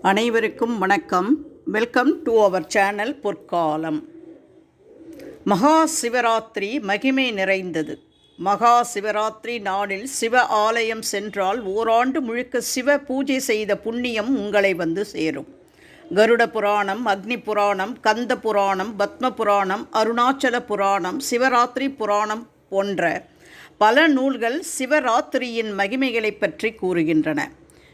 அனைவருக்கும் வணக்கம். Welcome to our channel பொற்காலம். மகா சிவராத்திரி மகிமை நிறைந்தது. மகா சிவராத்திரி நாளில் சிவ ஆலயம் சென்றால் ஓராண்டு முழுக்க சிவ பூஜை செய்த புண்ணியம் உங்களை வந்து சேரும். கருட புராணம், அக்னி புராணம், கந்த புராணம், பத்ம புராணம், அருணாச்சல புராணம், சிவராத்திரி புராணம் போன்ற பல நூல்கள் சிவராத்திரியின் மகிமைகளை பற்றி கூறுகின்றன.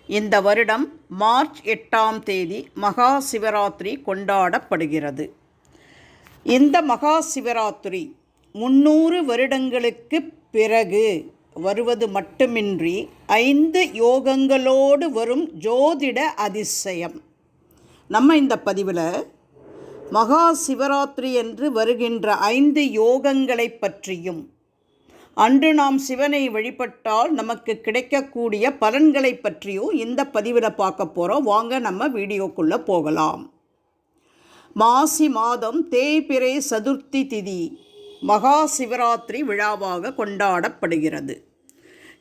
இந்த வருடம் மார்ச் 8ஆம் தேதி மகா சிவராத்திரி கொண்டாடப்படுகிறது. இந்த மகா சிவராத்திரி 300 வருடங்களுக்கு பிறகு வருவது மட்டுமின்றி 5 யோகங்களோடு வரும் ஜோதிட அதிசயம். நம்ம இந்த பதிவில் மகா சிவராத்திரி என்று வருகின்ற 5 யோகங்களை பற்றியும், அன்று நாம் சிவனை வழிபட்டால் நமக்கு கிடைக்கக்கூடிய பலன்களை பற்றியும் இந்த பதிவில் பார்க்க போகிறோம். வாங்க நம்ம வீடியோக்குள்ளே போகலாம். மாசி மாதம் தேய்பிறை சதுர்த்தி திதி மகா சிவராத்திரி விழாவாக கொண்டாடப்படுகிறது.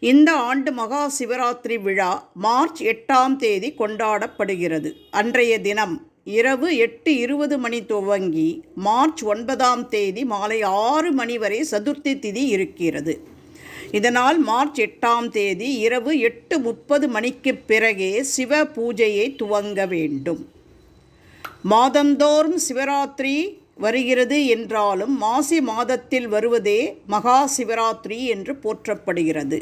இந்த ஆண்டு மகா சிவராத்திரி விழா மார்ச் 8ஆம் தேதி கொண்டாடப்படுகிறது. அன்றைய தினம் இரவு 8:20 மணி துவங்கி மார்ச் 9ஆம் தேதி மாலை 6 மணி வரை சதுர்த்தி திதி இருக்கிறது. இதனால் மார்ச் 8ஆம் தேதி இரவு 8:30 மணிக்கு பிறகே சிவ பூஜையை துவங்க வேண்டும். மாதந்தோறும் சிவராத்திரி வருகிறது என்றாலும் மாசி மாதத்தில் வருவதே மகா சிவராத்திரி என்று போற்றப்படுகிறது.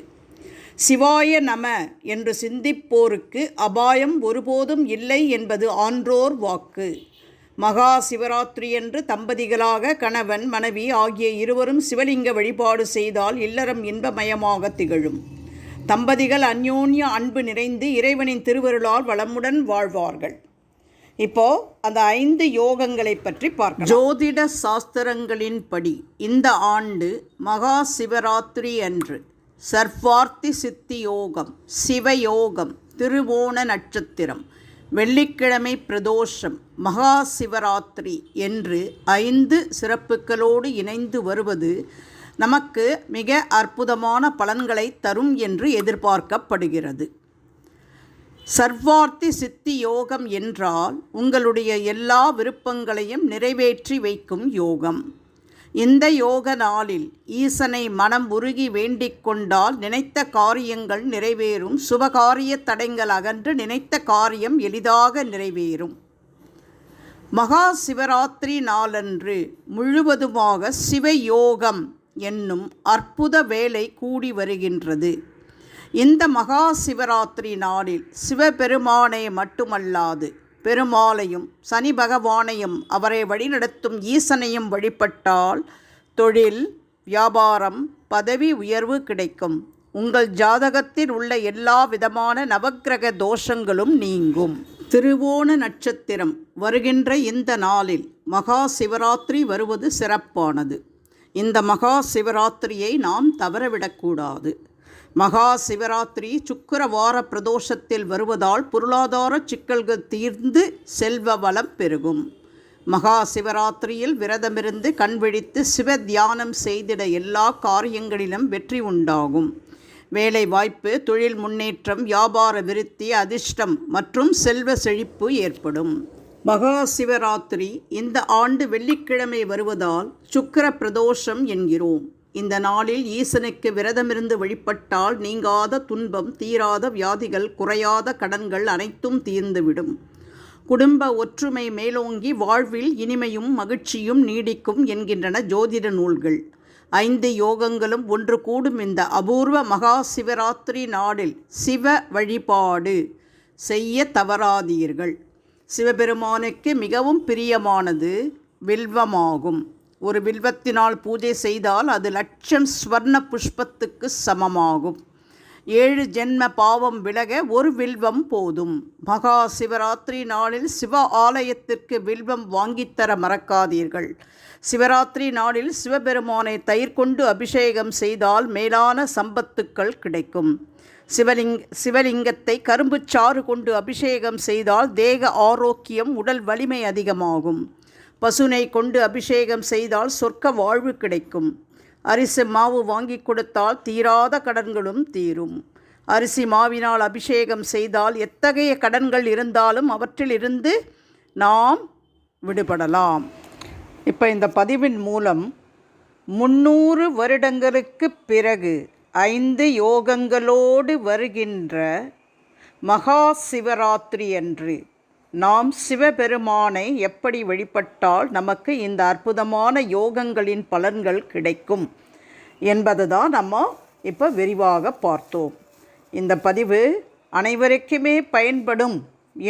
சிவாய நம என்று சிந்திப்போருக்கு அபாயம் ஒருபோதும் இல்லை என்பது ஆன்றோர் வாக்கு. மகா சிவராத்திரி என்று தம்பதிகளாக கணவன் மனைவி ஆகிய இருவரும் சிவலிங்க வழிபாடு செய்தால் இல்லறம் இன்பமயமாக திகழும். தம்பதிகள் அந்யோன்ய அன்பு நிறைந்து இறைவனின் திருவருளால் வளமுடன் வாழ்வார்கள். இப்போ அந்த 5 யோகங்களை பற்றி பார்க்கலாம். ஜோதிட சாஸ்திரங்களின்படி இந்த ஆண்டு மகா சிவராத்திரி அன்று சர்வார்த்தி சித்தி யோகம், சிவயோகம், திருவோண நட்சத்திரம், வெள்ளிக்கிழமை பிரதோஷம், மகா சிவராத்திரி என்று 5 சிறப்புகளோடு இணைந்து வருவது நமக்கு மிக அற்புதமான பலன்களை தரும் என்று எதிர்பார்க்கப்படுகிறது. சர்வார்த்தி சித்தி யோகம் என்றால் உங்களுடைய எல்லா விருப்பங்களையும் நிறைவேற்றி வைக்கும் யோகம். இந்த யோக நாளில் ஈசனை மனம் உருகி வேண்டிக் கொண்டால் நினைத்த காரியங்கள் நிறைவேறும். சுபகாரிய தடைகள் அகன்று நினைத்த காரியம் எளிதாக நிறைவேறும். மகா சிவராத்திரி நாளன்று முழுவதுமாக சிவயோகம் என்னும் அற்புத வேலை கூடி வருகின்றது. இந்த மகா சிவராத்திரி நாளில் சிவபெருமானை மட்டுமல்லாது பெருமாளையும் சனி பகவானையும் அவரை வழிநடத்தும் ஈசனையும் வழிபட்டால் தொழில், வியாபாரம், பதவி உயர்வு கிடைக்கும். உங்கள் ஜாதகத்தில் உள்ள எல்லா விதமான நவக்கிரக தோஷங்களும் நீங்கும். திருவோண நட்சத்திரம் வருகின்ற இந்த நாளில் மகா சிவராத்திரி வருவது சிறப்பானது. இந்த மகா சிவராத்திரியை நாம் தவறவிடக்கூடாது. மகா சிவராத்திரி சுக்கிரவார பிரதோஷத்தில் வருவதால் பொருளாதார சிக்கல்கள் தீர்ந்து செல்வ வளம் பெருகும். மகா சிவராத்திரியில் விரதமிருந்து கண்விழித்து சிவ தியானம் செய்திட எல்லா காரியங்களிலும் வெற்றி உண்டாகும். வேலை வாய்ப்பு, தொழில் முன்னேற்றம், வியாபார விருத்தி, அதிர்ஷ்டம் மற்றும் செல்வ செழிப்பு ஏற்படும். மகா சிவராத்திரி இந்த ஆண்டு வெள்ளிக்கிழமை வருவதால் சுக்கிர பிரதோஷம் என்கிறோம். இந்த நாளில் ஈசனுக்கு விரதமிருந்து வழிபட்டால் நீங்காத துன்பம், தீராத வியாதிகள், குறையாத கடன்கள் அனைத்தும் தீர்ந்துவிடும். குடும்ப ஒற்றுமை மேலோங்கி வாழ்வில் இனிமையும் மகிழ்ச்சியும் நீடிக்கும் என்கின்றன ஜோதிட நூல்கள். 5 யோகங்களும் ஒன்று கூடும் இந்த அபூர்வ மகா சிவராத்திரி நாளில் சிவ வழிபாடு செய்ய தவறாதீர்கள். சிவபெருமானுக்கு மிகவும் பிரியமானது வில்வமாகும். ஒரு வில்வத்தினால் பூஜை செய்தால் அது 1,00,000 ஸ்வர்ண புஷ்பத்துக்கு சமமாகும். 7 ஜென்ம பாவம் விலக ஒரு வில்வம் போதும். மகா சிவராத்திரி நாளில் சிவ ஆலயத்திற்கு வில்வம் வாங்கித்தர மறக்காதீர்கள். சிவராத்திரி நாளில் சிவபெருமானை தயிர் கொண்டு அபிஷேகம் செய்தால் மேலான சம்பத்துக்கள் கிடைக்கும். சிவலிங்கத்தை கரும்புச்சாறு கொண்டு அபிஷேகம் செய்தால் தேக ஆரோக்கியம், உடல் வலிமை அதிகமாகும். பசுனை கொண்டு அபிஷேகம் செய்தால் சொர்க்க வாழ்வு கிடைக்கும். அரிசி மாவு வாங்கி கொடுத்தால் தீராத கடன்களும் தீரும். அரிசி மாவினால் அபிஷேகம் செய்தால் எத்தகைய கடன்கள் இருந்தாலும் அவற்றிலிருந்து நாம் விடுபடலாம். இப்போ இந்த பதிவின் மூலம் 300 வருடங்களுக்கு பிறகு 5 யோகங்களோடு வருகின்ற மகா சிவராத்திரி அன்று நாம் சிவபெருமானை எப்படி வழிபட்டால் நமக்கு இந்த அற்புதமான யோகங்களின் பலன்கள் கிடைக்கும் என்பது தான் நம்ம இப்போ விரிவாக பார்த்தோம். இந்த பதிவு அனைவருக்குமே பயன்படும்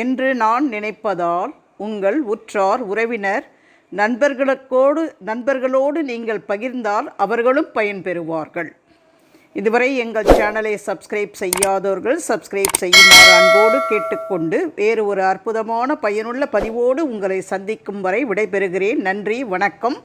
என்று நான் நினைப்பதால் உங்கள் உற்றார் உறவினர் நண்பர்களோடு நீங்கள் பகிர்ந்தால் அவர்களும் பயன்பெறுவார்கள். இதுவரை எங்கள் சேனலை சப்ஸ்கிரைப் செய்யாதவர்கள் சப்ஸ்கிரைப் செய்யுமாறு அன்போடு கேட்டுக்கொண்டு வேறு ஒரு அற்புதமான பயனுள்ள பதிவோடு உங்களை சந்திக்கும் வரை விடைபெறுகிறேன். நன்றி, வணக்கம்.